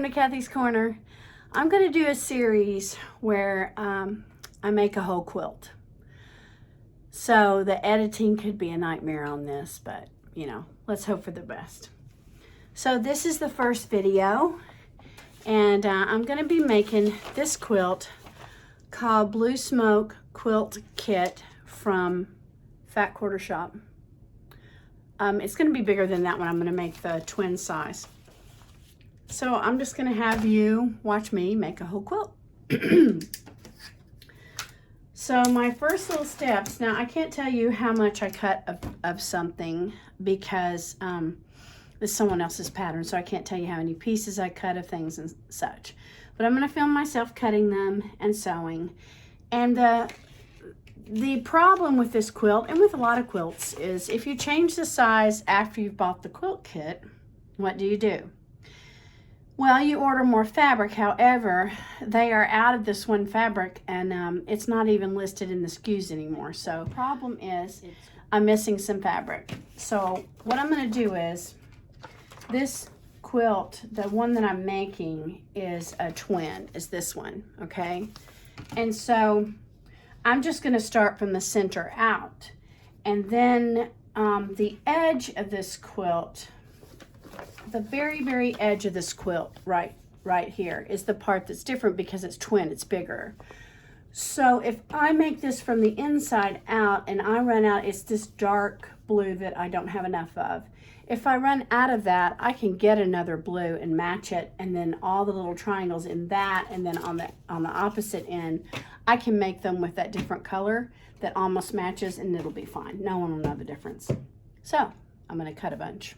to Kathy's Corner. I'm going to do a series where I make a whole quilt. So the editing could be a nightmare on this, but you know, let's hope for the best. So this is the first video, and I'm going to be making this quilt called Blue Smoke Quilt Kit from Fat Quarter Shop. It's going to be bigger than that one. I'm going to make the twin size. So I'm just going to have you watch me make a whole quilt. So my first little steps, now I can't tell you how much I cut of something because this is someone else's pattern, so I can't tell you how many pieces I cut of things and such. But I'm going to film myself cutting them and sewing. And the problem with this quilt, and with a lot of quilts, is if you change the size after you've bought the quilt kit, what do? Well, you order more fabric. However, they are out of this one fabric, and it's not even listed in the SKUs anymore. So the problem is I'm missing some fabric. So what I'm going to do is, this quilt, the one that I'm making is a twin, is this one, okay? And so I'm just going to start from the center out. And then the edge of this quilt, the very edge of this quilt right here is the part that's different because it's twin, it's bigger. So if I make this from the inside out and I run out, it's this dark blue that I don't have enough of. If I run out of that, I can get another blue and match it, and then all the little triangles in that, and then on the opposite end, I can make them with that different color that almost matches, and it'll be fine. No one will know the difference. So I'm going to cut a bunch.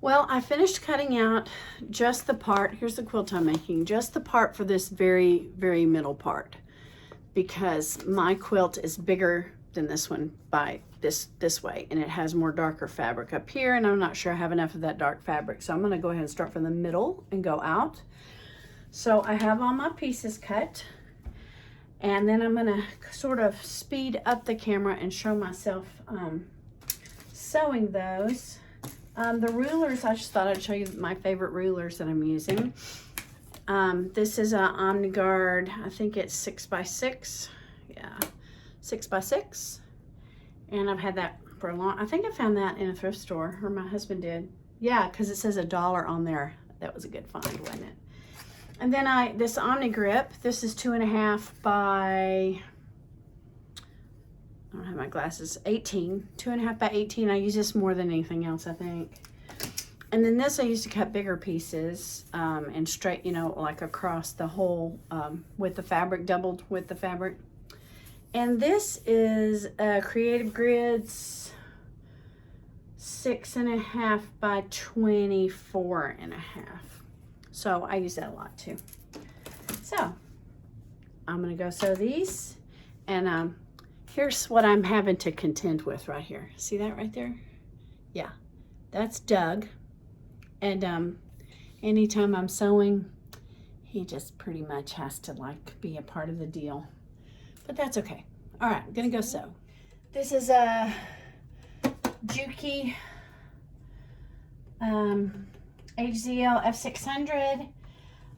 Well, I finished cutting out just the part, here's the quilt I'm making, just the part for this very middle part, because my quilt is bigger than this one by this way, and it has more darker fabric up here, and I'm not sure I have enough of that dark fabric, so I'm going to go ahead and start from the middle and go out. So I have all my pieces cut, and then I'm going to sort of speed up the camera and show myself sewing those. The rulers, I just thought I'd show you my favorite rulers that I'm using. This is a OmniGuard, I think it's 6x6. Yeah, 6x6. And I've had that for a long, I think I found that in a thrift store, or my husband did. Yeah, because it says $1 on there. That was a good find, wasn't it? And then this OmniGrip, this is 2.5 by, I don't have my glasses, 18, 2.5 by 18. I use this more than anything else, I think. And then this I used to cut bigger pieces and straight, you know, like across the whole with the fabric, doubled with the fabric. And this is Creative Grids 6.5 by 24.5. So I use that a lot too. So I'm gonna go sew these, and here's what I'm having to contend with right here. See that right there? Yeah, that's Doug. And anytime I'm sewing, he just pretty much has to like be a part of the deal. But that's okay. All right, I'm gonna go sew. This is a Juki HZL F600.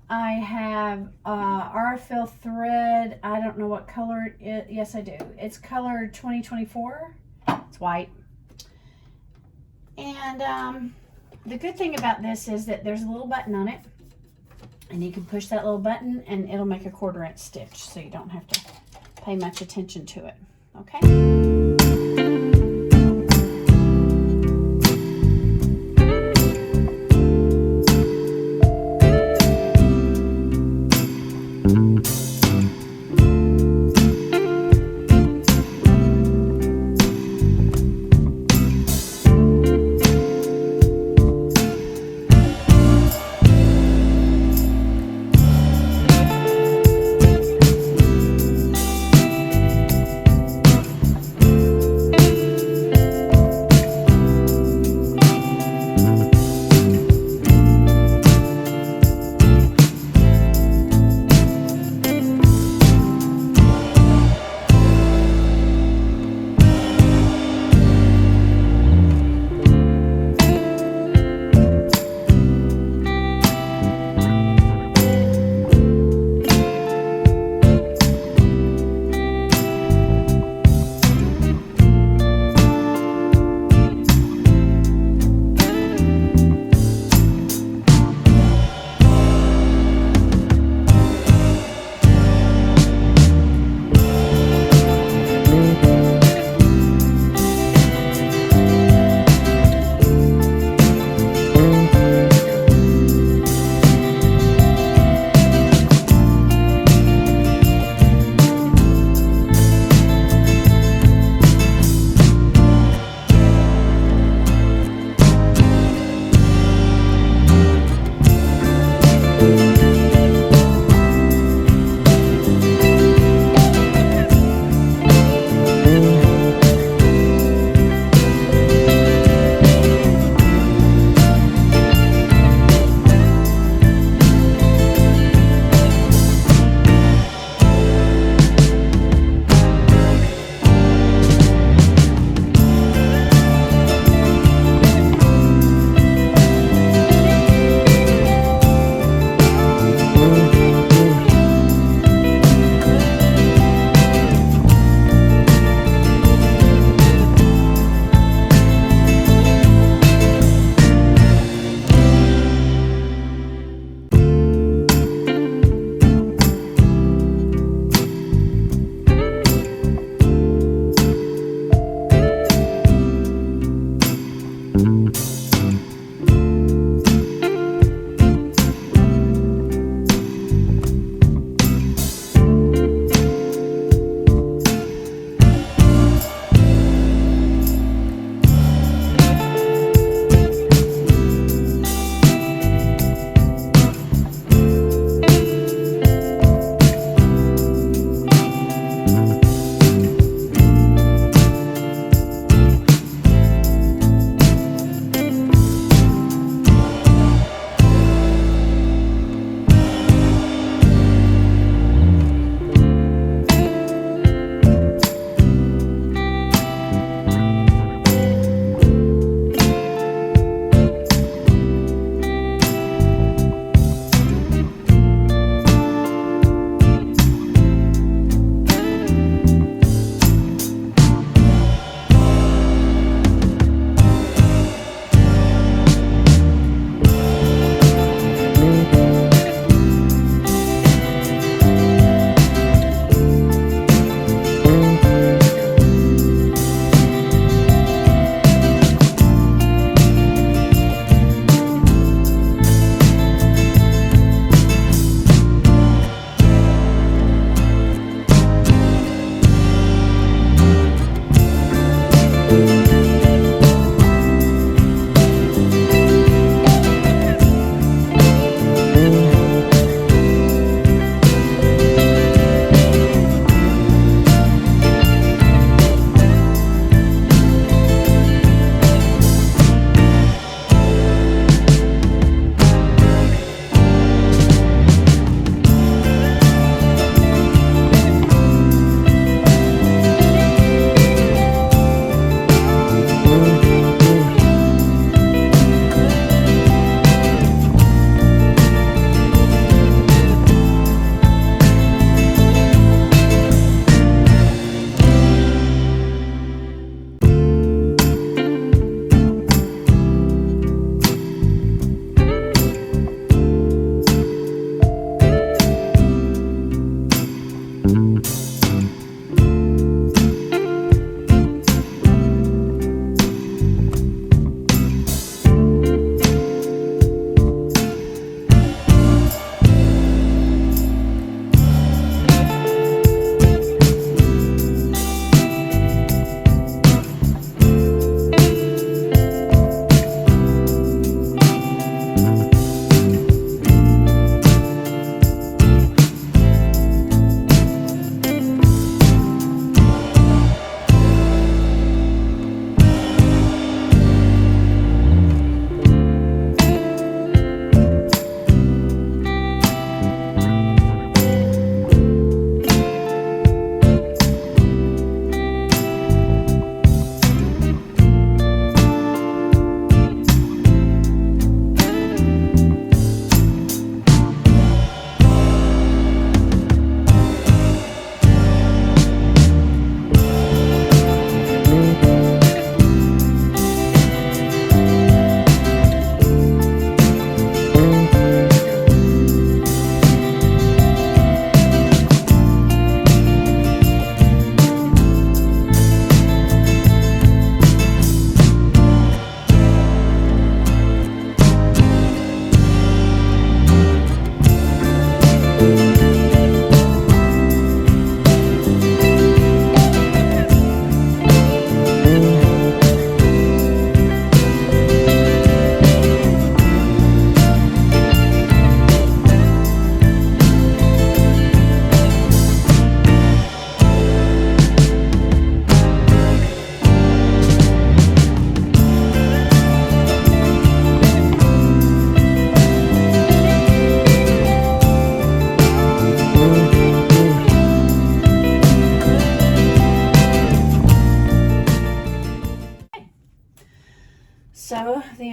I have Aurifil thread. I don't know what color it is. Yes, I do. It's color 2024. It's white. And the good thing about this is that there's a little button on it, and you can push that little button and it'll make a 1/4 inch stitch, so you don't have to pay much attention to it. Okay?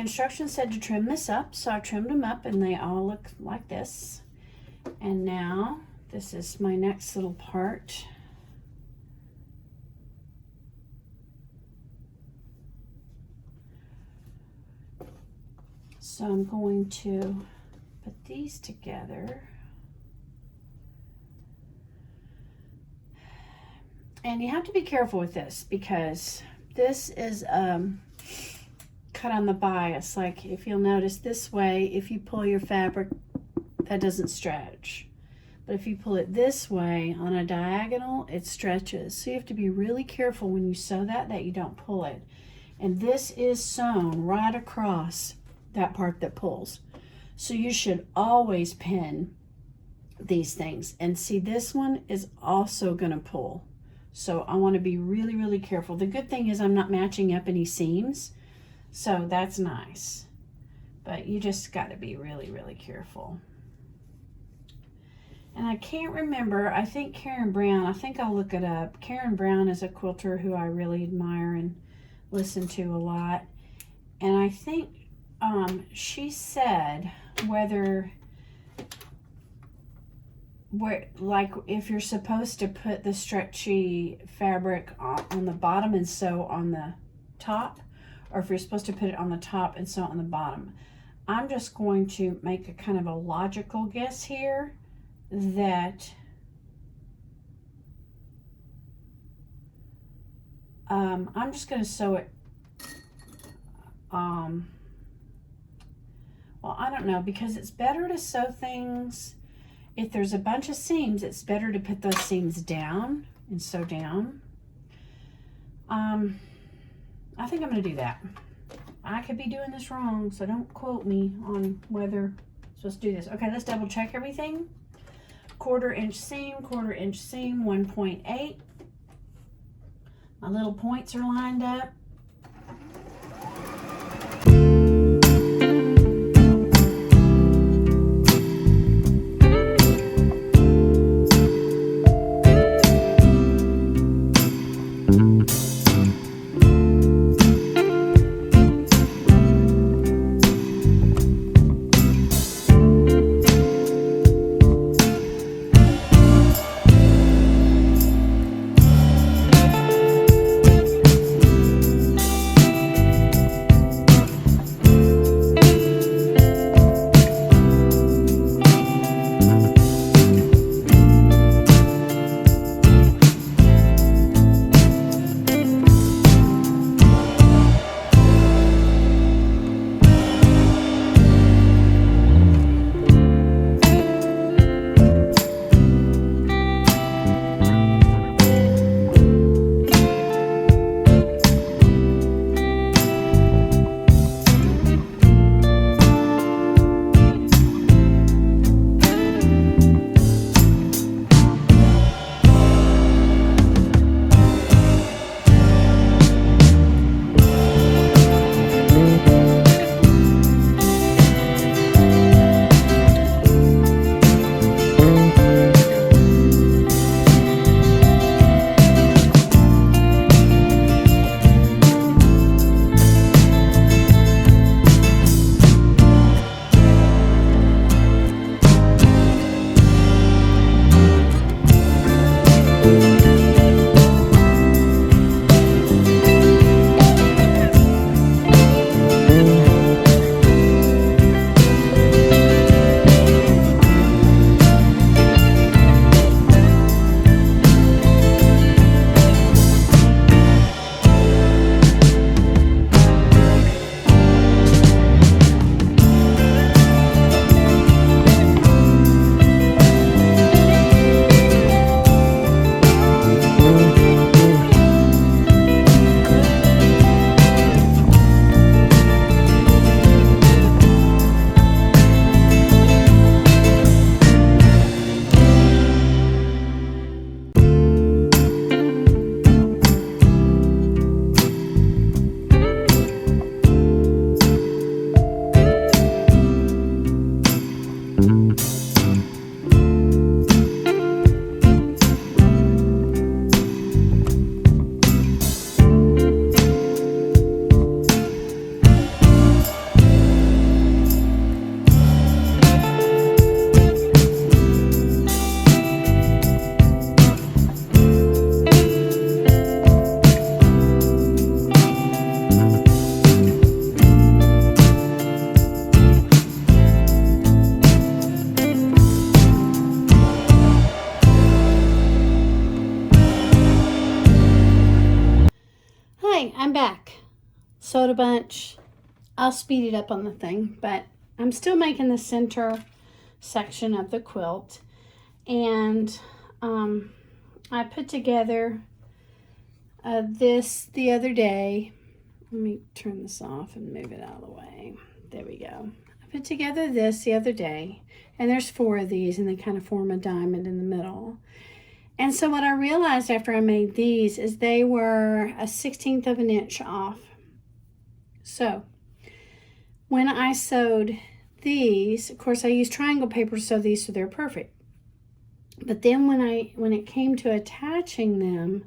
instructions said to trim this up, so I trimmed them up and they all look like this. And now this is my next little part. So I'm going to put these together. And you have to be careful with this because this is cut on the bias. Like if you'll notice this way, if you pull your fabric, that doesn't stretch. But if you pull it this way on a diagonal, it stretches. So you have to be really careful when you sew that you don't pull it. And this is sewn right across that part that pulls. So you should always pin these things. And see, this one is also going to pull. So I want to be really, really careful. The good thing is I'm not matching up any seams. So that's nice. But you just got to be really, really careful. And I can't remember, I think Karen Brown, I think I'll look it up. Karen Brown is a quilter who I really admire and listen to a lot. And I think she said like if you're supposed to put the stretchy fabric on the bottom and sew on the top, or if you're supposed to put it on the top and sew on the bottom. I'm just going to make a kind of a logical guess here that I'm just going to sew it, well, I don't know, because it's better to sew things, if there's a bunch of seams, it's better to put those seams down and sew down. I think I'm going to do that. I could be doing this wrong, so don't quote me on whether I'm supposed to do this. Okay, let's double check everything. 1/4 inch seam, 1/4 inch seam, 1.8. My little points are lined up. I'm back. Sewed a bunch. I'll speed it up on the thing, but I'm still making the center section of the quilt. And I put together this the other day. Let me turn this off and move it out of the way. There we go. I put together this the other day, and there's 4 of these, and they kind of form a diamond in the middle. And so what I realized after I made these is they were a 1/16 of an inch off. So when I sewed these, of course I used triangle paper to sew these so they're perfect. But then when it came to attaching them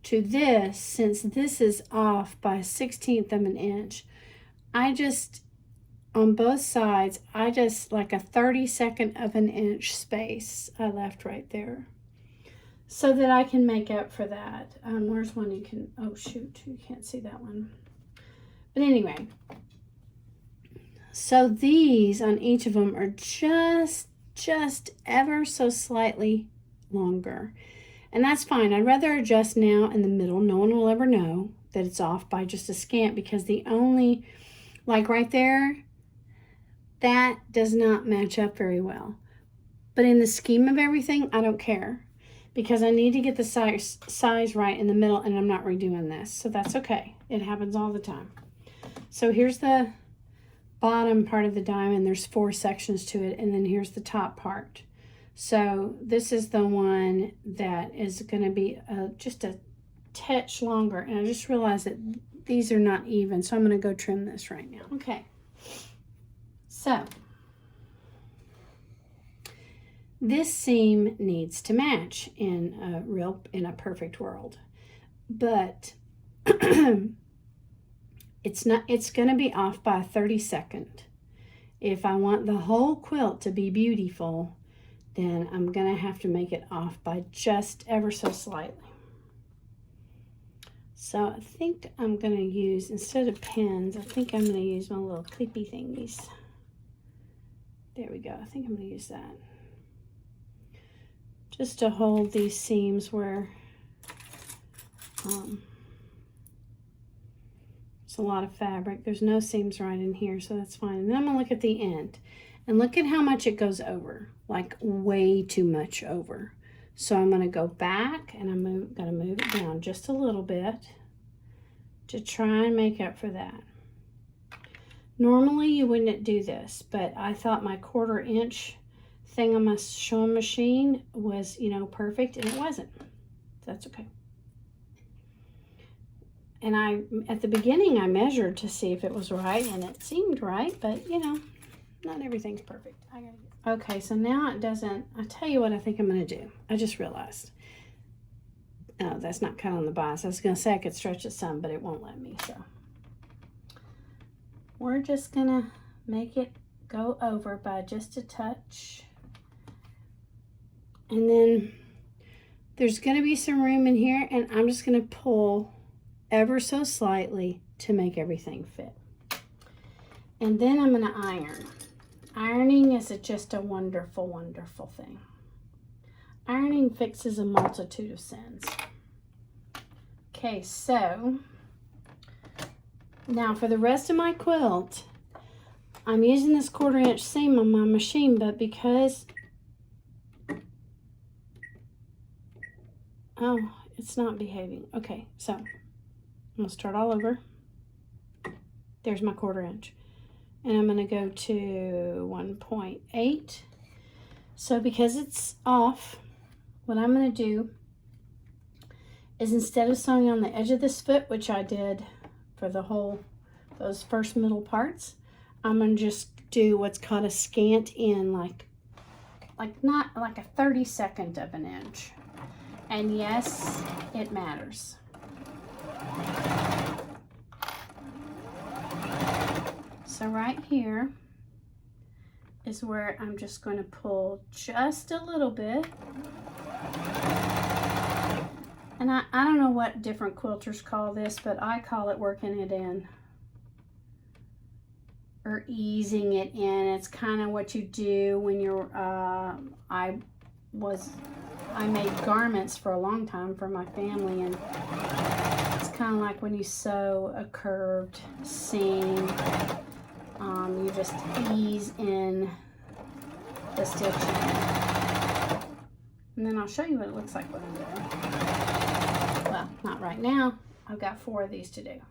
to this, since this is off by 1/16 of an inch, I just, on both sides, I just like a 32nd of an inch space I left right there, so that I can make up for that. Where's one you can, oh shoot, you can't see that one. But anyway, so these on each of them are just ever so slightly longer. And that's fine. I'd rather adjust now in the middle. No one will ever know that it's off by just a scant, because the only, like right there, that does not match up very well. But in the scheme of everything, I don't care, because I need to get the size right in the middle, and I'm not redoing this. So that's okay. It happens all the time. So here's the bottom part of the diamond. There's 4 sections to it, and then here's the top part. So this is the one that is going to be just a touch longer, and I just realized that these are not even, so I'm going to go trim this right now. Okay, so this seam needs to match in a perfect world, but it's going to be off by a 32nd. If I want the whole quilt to be beautiful, then I'm going to have to make it off by just ever so slightly. So I think I'm going to use, instead of pins, I think I'm going to use my little clippy thingies. There we go. I think I'm going to use that, just to hold these seams where it's a lot of fabric. There's no seams right in here, so that's fine. And then I'm going to look at the end. And look at how much it goes over, like way too much over. So I'm going to go back, and I'm going to move it down just a little bit to try and make up for that. Normally you wouldn't do this, but I thought my 1/4 inch thing on my sewing machine was, you know, perfect, and it wasn't. That's okay. And at the beginning I measured to see if it was right, and it seemed right, but you know, not everything's perfect. Okay, so now it doesn't, I'll tell you what I think I'm going to do. I just realized. Oh, that's not cut on the bias. I was going to say I could stretch it some, but it won't let me. So we're just going to make it go over by just a touch. And then there's going to be some room in here, and I'm just going to pull ever so slightly to make everything fit. And then I'm going to iron. Ironing is just a wonderful, wonderful thing. Ironing fixes a multitude of sins. Okay, so now for the rest of my quilt, I'm using this 1/4 inch seam on my machine, but because, oh, it's not behaving. Okay, so I'm going to start all over. There's my 1/4 inch. And I'm going to go to 1.8. So because it's off, what I'm going to do is, instead of sewing on the edge of this foot, which I did for those first middle parts, I'm going to just do what's called a scant in, like not like a 32nd of an inch. And yes, it matters. So right here is where I'm just going to pull just a little bit. And I don't know what different quilters call this, but I call it working it in, or easing it in. It's kind of what you do when you're, I made garments for a long time for my family, and it's kind of like when you sew a curved seam. You just ease in the stitching. And then I'll show you what it looks like when I'm doing. Well, not right now. I've got 4 of these to do.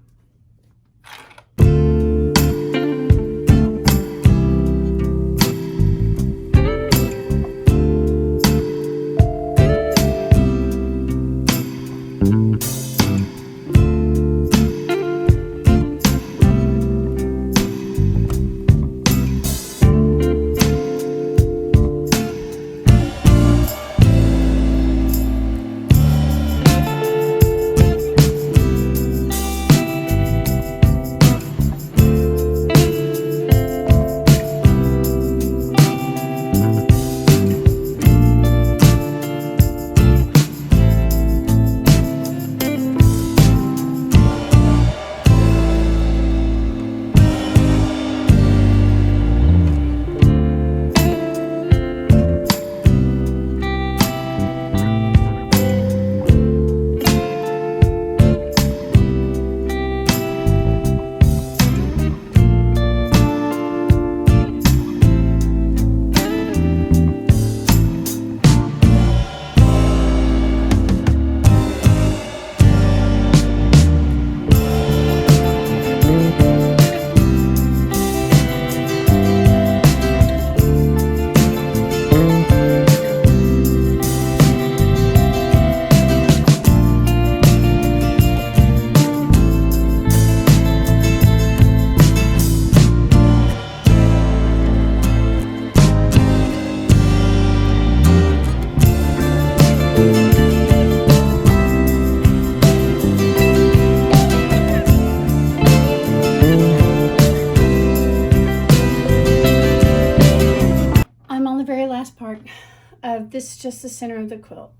This is just the center of the quilt,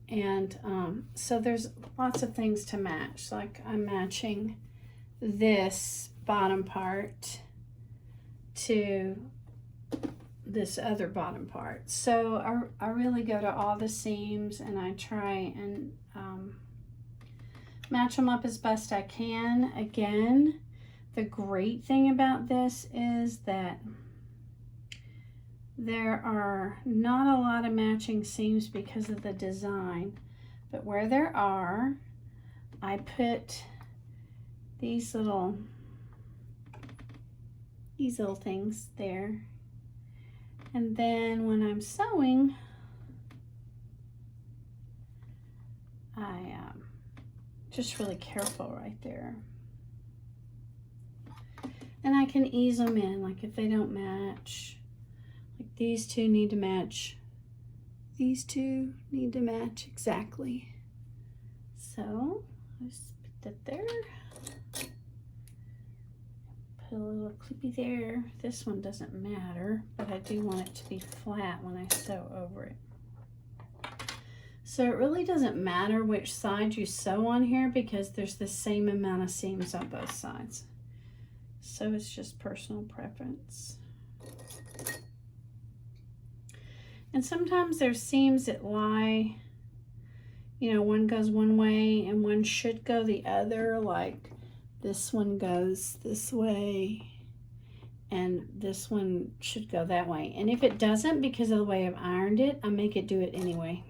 and so there's lots of things to match. Like I'm matching this bottom part to this other bottom part, so I really go to all the seams and I try and match them up as best I can. Again, the great thing about this is that there are not a lot of matching seams because of the design, but where there are, I put these little things there. And then when I'm sewing, I just really careful right there. And I can ease them in, like if they don't match. Like these two need to match. These two need to match exactly. So let's put that there. Put a little clippy there. This one doesn't matter, but I do want it to be flat when I sew over it. So it really doesn't matter which side you sew on here because there's the same amount of seams on both sides. So it's just personal preference. And sometimes there's seams that lie, you know, one goes one way and one should go the other, like this one goes this way and this one should go that way. And if it doesn't, because of the way I've ironed it, I make it do it anyway.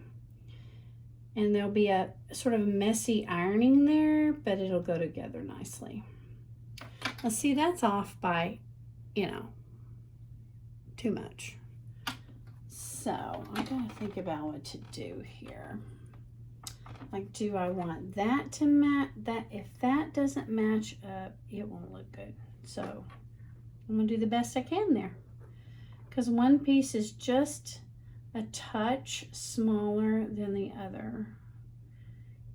And there'll be a sort of messy ironing there, but it'll go together nicely. Now see, that's off by, you know, too much. So I gotta think about what to do here. Like, do I want that to match that? If that doesn't match up, it won't look good. So I'm gonna do the best I can there, because one piece is just a touch smaller than the other.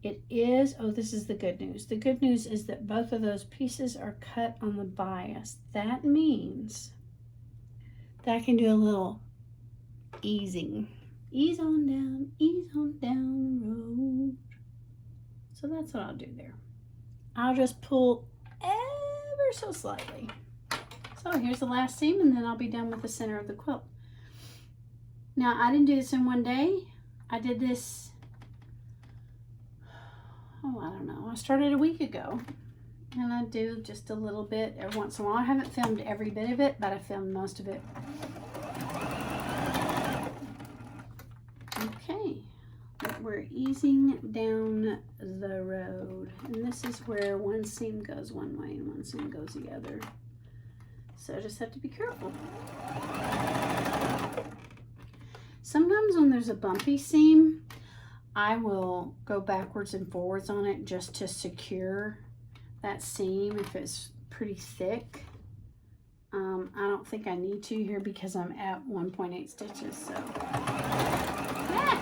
It is, oh, this is the good news. The good news is that both of those pieces are cut on the bias. That means that I can do a little easing. Ease on down the road. So that's what I'll do there. I'll just pull ever so slightly. So here's the last seam, and then I'll be done with the center of the quilt. Now, I didn't do this in one day. I did this, oh, I don't know. I started a week ago. And I do just a little bit every once in a while. I haven't filmed every bit of it, but I filmed most of it. Okay, we're easing down the road. And this is where one seam goes one way and one seam goes the other. So I just have to be careful. Sometimes when there's a bumpy seam, I will go backwards and forwards on it just to secure that seam if it's pretty thick. I don't think I need to here because I'm at 1.8 stitches, so. Yeah.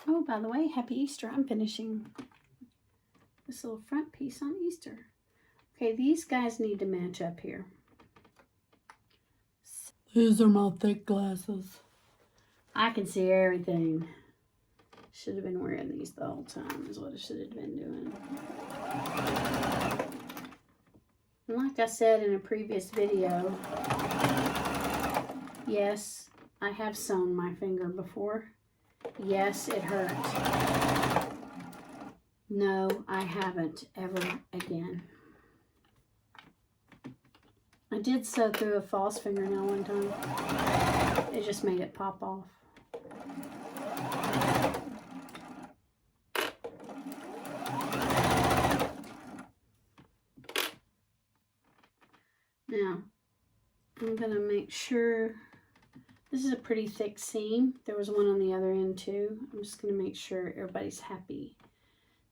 Oh, by the way, happy Easter. I'm finishing this little front piece on Easter. Okay, these guys need to match up here. These are my thick glasses. I can see everything. Should have been wearing these the whole time is what I should have been doing. And like I said in a previous video, yes, I have sewn my finger before. Yes, it hurt. No, I haven't ever again. I did sew through a false fingernail one time. It just made it pop off. Now, I'm going to make sure, this is a pretty thick seam. There was one on the other end too. I'm just going to make sure everybody's happy.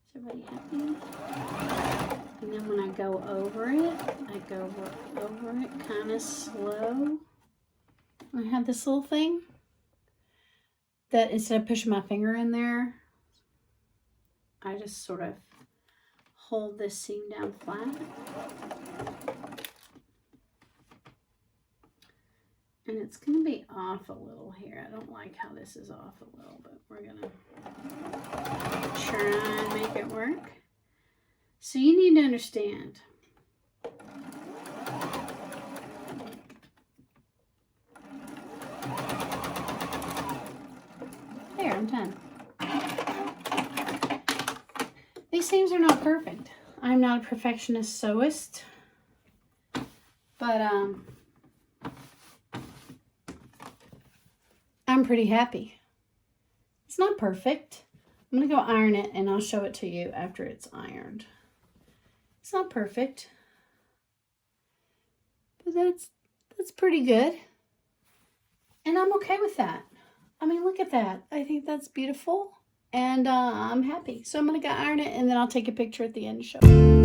Is everybody happy? And then when I go over it, I go over it kind of slow. I have this little thing that instead of pushing my finger in there, I just sort of hold this seam down flat. And it's going to be off a little here. I don't like how this is off a little, but we're going to try and make it work. So you need to understand. There, I'm done. These seams are not perfect. I'm not a perfectionist sewist, but I'm pretty happy. It's not perfect. I'm going to go iron it and I'll show it to you after it's ironed. It's not perfect, but that's pretty good. And I'm okay with that. I mean, look at that. I think that's beautiful and I'm happy. So I'm going to go iron it and then I'll take a picture at the end to show you.